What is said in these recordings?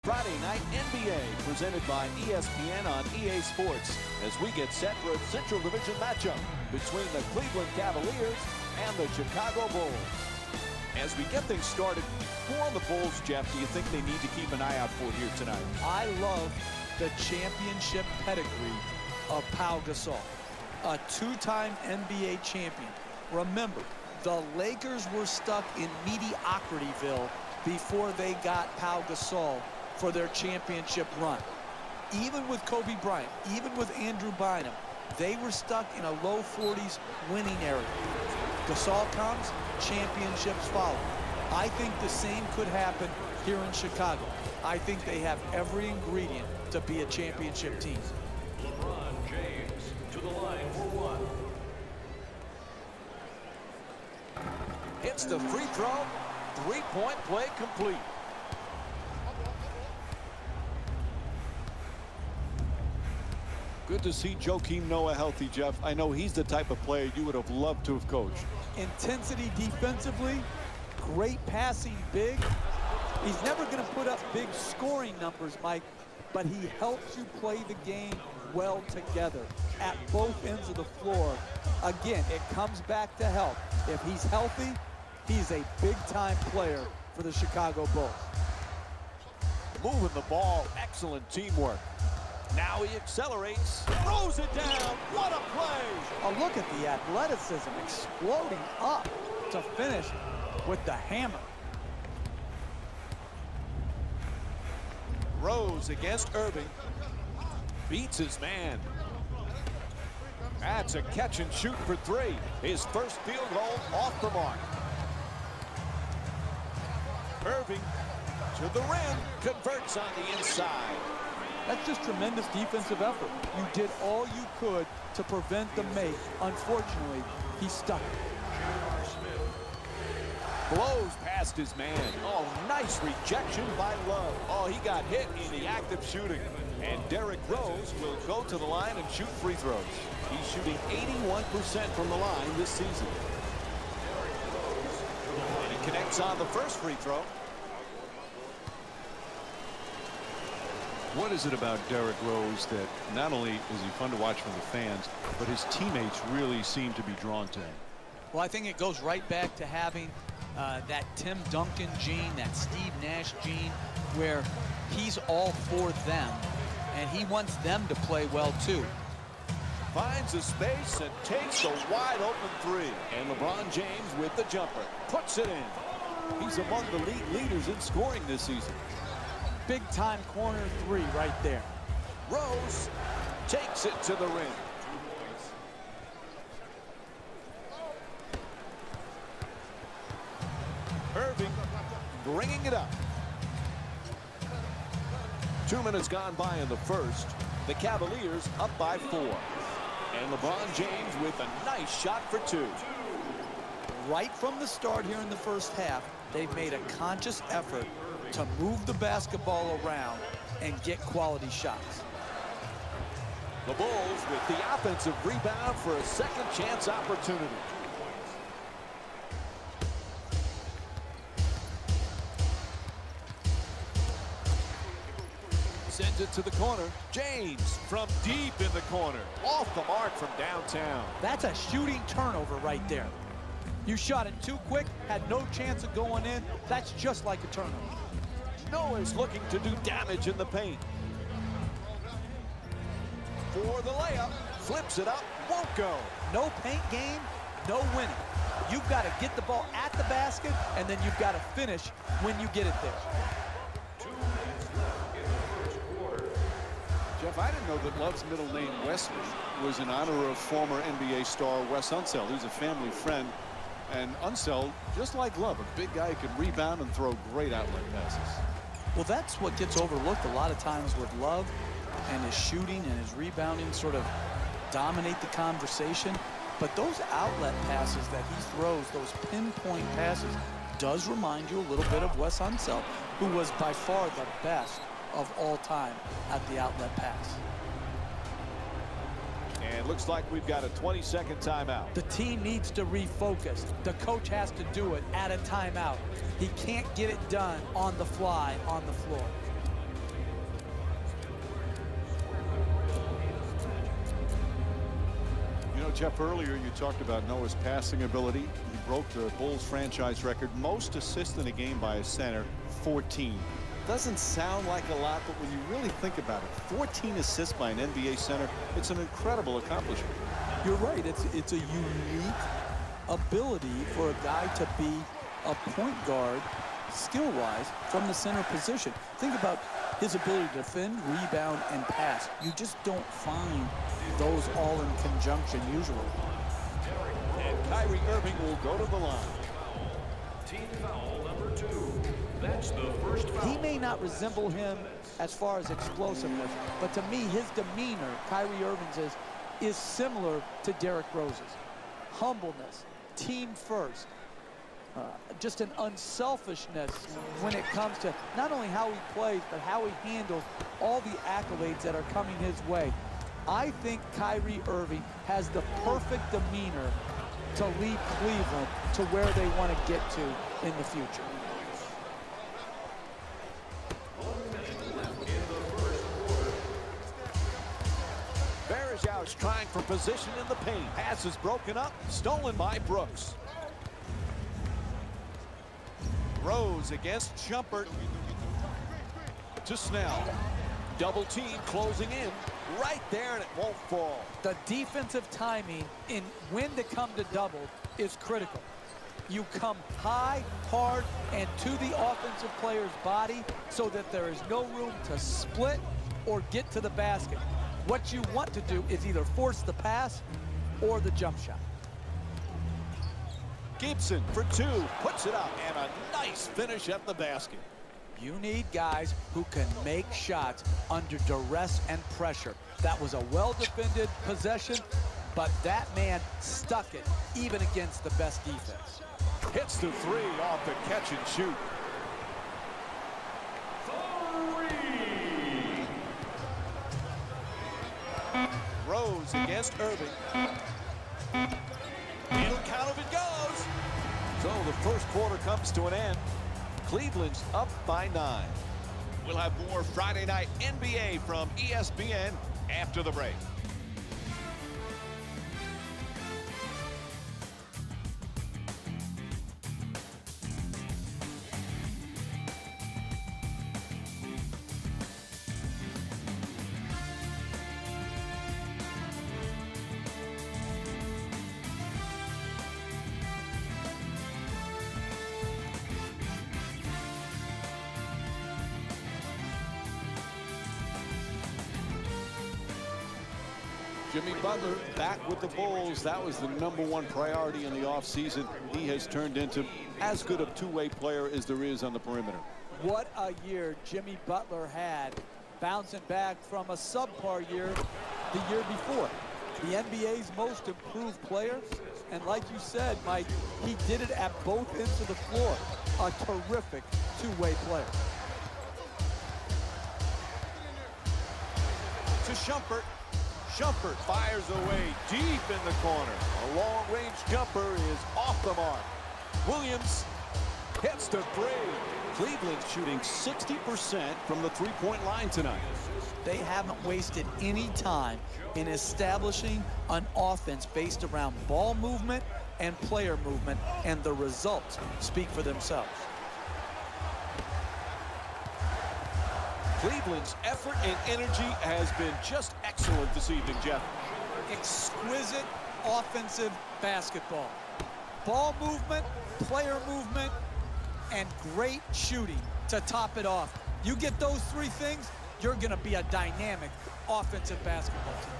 Friday night NBA presented by ESPN on EA Sports as we get set for a Central Division matchup between the Cleveland Cavaliers and the Chicago Bulls. As we get things started, who on the Bulls, Jeff, do you think they need to keep an eye out for here tonight? I love the championship pedigree of Pau Gasol, a two-time NBA champion. Remember, the Lakers were stuck in mediocrityville before they got Pau Gasol for their championship run. Even with Kobe Bryant, even with Andrew Bynum, they were stuck in a low 40s winning area. Gasol comes, championships follow. I think the same could happen here in Chicago. I think they have every ingredient to be a championship team. LeBron James to the line for one. It's the free throw, three-point play complete. Good to see Joakim Noah healthy, Jeff. I know he's the type of player you would have loved to have coached. Intensity defensively, great passing big. He's never going to put up big scoring numbers, Mike, but he helps you play the game well together at both ends of the floor. Again, it comes back to health. If he's healthy, he's a big-time player for the Chicago Bulls. Moving the ball, excellent teamwork. Now he accelerates, throws it down. What a play! Oh, look at the athleticism exploding up to finish with the hammer. Rose against Irving. Beats his man. That's a catch and shoot for three. His first field goal off the mark. Irving to the rim, converts on the inside. That's just tremendous defensive effort. You did all you could to prevent the make. Unfortunately, he stuck it. Blows past his man. Oh, nice rejection by Love. Oh, he got hit in the act of shooting. And Derrick Rose will go to the line and shoot free throws. He's shooting 81% from the line this season. And he connects on the first free throw. What is it about Derrick Rose that not only is he fun to watch from the fans, but his teammates really seem to be drawn to him? Well, I think it goes right back to having that Tim Duncan gene, that Steve Nash gene, where he's all for them, and he wants them to play well, too. Finds a space and takes a wide open three. And LeBron James with the jumper. Puts it in. He's among the league leaders in scoring this season. Big-time corner three right there. Rose takes it to the rim. Irving bringing it up. 2 minutes gone by in the first. The Cavaliers up by 4. And LeBron James with a nice shot for two. Right from the start here in the first half, they've made a conscious effort to move the basketball around and get quality shots. The Bulls with the offensive rebound for a second chance opportunity. Sends it to the corner. James from deep in the corner. Off the mark from downtown. That's a shooting turnover right there. You shot it too quick, had no chance of going in. That's just like a turnover. Noah's looking to do damage in the paint. For the layup, flips it up, won't go. No paint game, no winning. You've got to get the ball at the basket, and then you've got to finish when you get it there. Jeff, I didn't know that Love's middle name, Wesley, was in honor of former NBA star Wes Unseld. He's a family friend. And Unseld, just like Love, a big guy who can rebound and throw great outlet passes. Well, that's what gets overlooked a lot of times with Love, and his shooting and his rebounding sort of dominate the conversation. But those outlet passes that he throws, those pinpoint passes, does remind you a little bit of Wes Unseld, who was by far the best of all time at the outlet pass. And looks like we've got a 20-second timeout. The team needs to refocus. The coach has to do it at a timeout. He can't get it done on the fly, on the floor. Jeff, earlier you talked about Noah's passing ability. He broke the Bulls franchise record. Most assists in a game by a center, 14. Doesn't sound like a lot, but when you really think about it, 14 assists by an NBA center, it's an incredible accomplishment. You're right. It's a unique ability for a guy to be a point guard skill-wise from the center position. Think about his ability to defend, rebound, and pass. You just don't find those all in conjunction usually. And Kyrie Irving will go to the line. Team foul number 2. That's the first foul. He may not resemble him as far as explosiveness, but to me, his demeanor, Kyrie Irving's, is similar to Derrick Rose's. Humbleness, team first, just an unselfishness when it comes to not only how he plays, but how he handles all the accolades that are coming his way. I think Kyrie Irving has the perfect demeanor to lead Cleveland to where they want to get to in the future. Is trying for position in the paint. Pass is broken up, stolen by Brooks. Rose against Shumpert to Snell. Double team closing in right there, and it won't fall. The defensive timing in when to come to double is critical. You come high, hard, and to the offensive player's body so that there is no room to split or get to the basket. What you want to do is either force the pass or the jump shot. Gibson for 2, puts it up, and a nice finish at the basket. You need guys who can make shots under duress and pressure. That was a well-defended possession, but that man stuck it even against the best defense. Hits the 3 off the catch and shoot. Rose against Irving. It'll count if it goes. So the first quarter comes to an end. Cleveland's up by 9. We'll have more Friday Night NBA from ESPN after the break. Jimmy Butler back with the Bulls. That was the #1 priority in the offseason. He has turned into as good a two-way player as there is on the perimeter. What a year Jimmy Butler had, bouncing back from a subpar year the year before. The NBA's most improved player, and like you said, Mike, he did it at both ends of the floor. A terrific two-way player. To Shumpert. Shumpert fires away deep in the corner. A long-range jumper is off the mark. Williams hits the 3. Cleveland shooting 60% from the three-point line tonight. They haven't wasted any time in establishing an offense based around ball movement and player movement, and the results speak for themselves. Cleveland's effort and energy has been just excellent this evening, Jeff. Exquisite offensive basketball. Ball movement, player movement, and great shooting to top it off. You get those 3 things, you're going to be a dynamic offensive basketball team.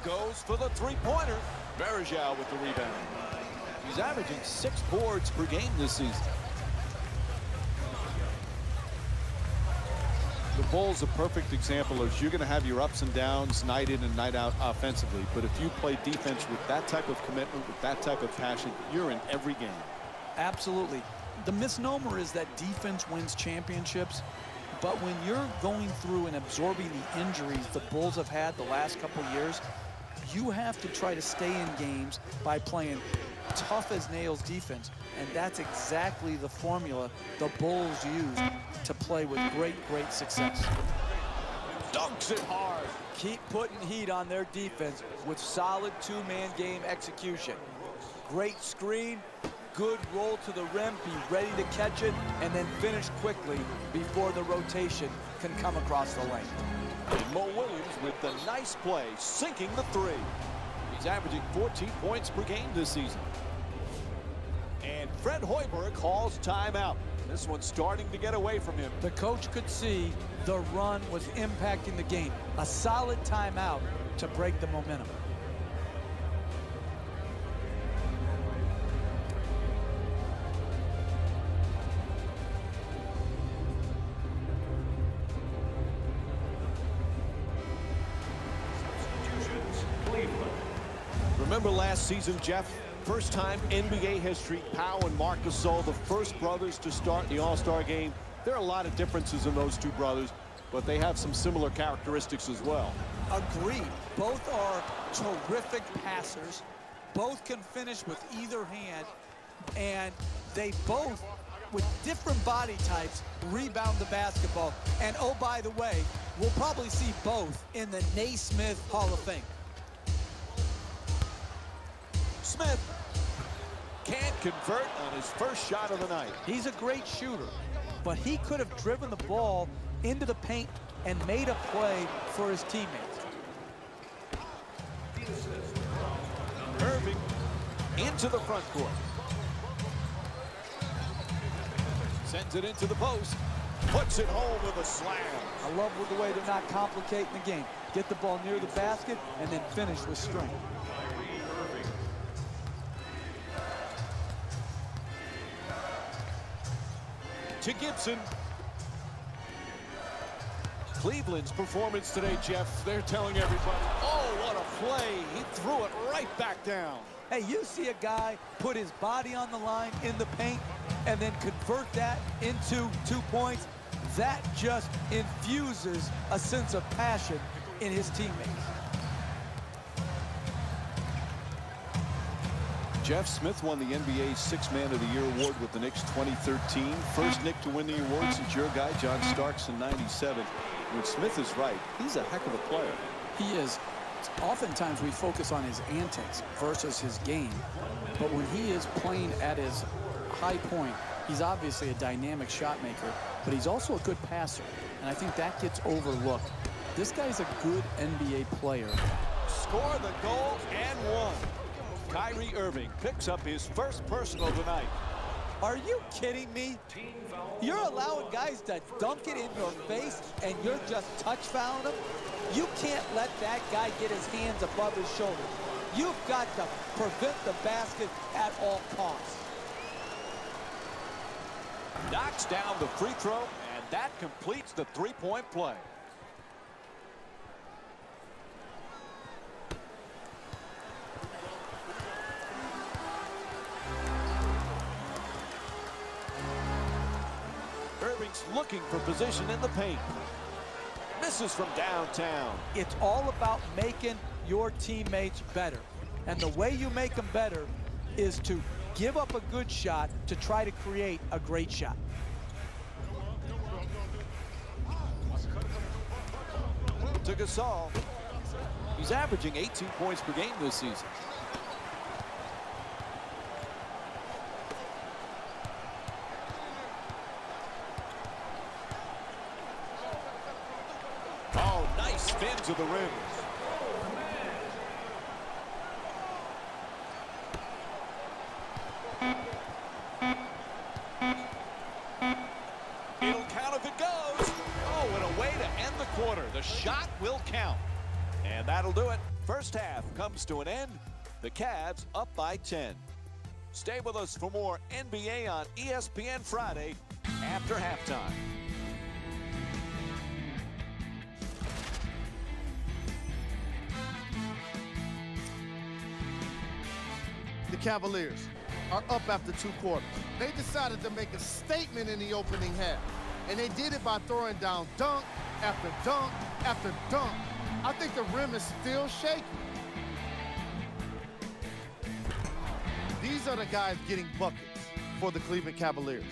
Goes for the three-pointer. Bergeau with the rebound. He's averaging 6 boards per game this season. The Bulls, a perfect example of you're going to have your ups and downs night in and night out offensively. But if you play defense with that type of commitment, with that type of passion, you're in every game. Absolutely. The misnomer is that defense wins championships. But when you're going through and absorbing the injuries the Bulls have had the last couple years, you have to try to stay in games by playing tough as nails defense. And that's exactly the formula the Bulls use to play with great success. dunks it hard. Keep putting heat on their defense with solid two-man game execution. Great screen, good roll to the rim, be ready to catch it, and then finish quickly before the rotation can come across the lane. And Mo Williams with the nice play, sinking the three. He's averaging 14 points per game this season. And Fred Hoiberg calls timeout. This one's starting to get away from him. The coach could see the run was impacting the game. A solid timeout to break the momentum. Remember last season, Jeff? First time NBA history, Powell and Marc Gasol, the first brothers to start the All-Star game. There are a lot of differences in those two brothers, but they have some similar characteristics as well. Agreed. Both are terrific passers. Both can finish with either hand, and they both, with different body types, rebound the basketball. And oh, by the way, we'll probably see both in the Naismith Hall of Fame. Smith can't convert on his first shot of the night. He's a great shooter, but he could have driven the ball into the paint and made a play for his teammates. Irving into the front court. Sends it into the post. Puts it home with a slam. I love the way they're not complicating the game. Get the ball near the basket and then finish with strength. To Gibson. Cleveland's performance today, Jeff, they're telling everybody, oh, what a play. He threw it right back down. Hey, you see a guy put his body on the line in the paint and then convert that into 2 points. That just infuses a sense of passion in his teammates. Jeff Smith won the NBA's Sixth Man of the Year award with the Knicks 2013. First Knick to win the award since your guy, John Starks, in '97. When Smith is right, he's a heck of a player. He is. Oftentimes we focus on his antics versus his game. But when he is playing at his high point, he's obviously a dynamic shot maker, but he's also a good passer. And I think that gets overlooked. This guy's a good NBA player. Score the goal and one. Kyrie Irving picks up his first personal tonight. Are you kidding me? You're allowing guys to dunk it in your face and you're just touch fouling them? You can't let that guy get his hands above his shoulders. You've got to prevent the basket at all costs. Knocks down the free throw, and that completes the three-point play. Irving's looking for position in the paint. Misses from downtown. It's all about making your teammates better. And the way you make them better is to give up a good shot to try to create a great shot. To Gasol. He's averaging 18 points per game this season. Oh, nice spin to the rim. It'll count if it goes. Oh, and a way to end the quarter. The shot will count. And that'll do it. First half comes to an end. The Cavs up by 10. Stay with us for more NBA on ESPN Friday after halftime. The Cavaliers are up after 2 quarters. They decided to make a statement in the opening half, and they did it by throwing down dunk after dunk after dunk. I think the rim is still shaky. These are the guys getting buckets for the Cleveland Cavaliers.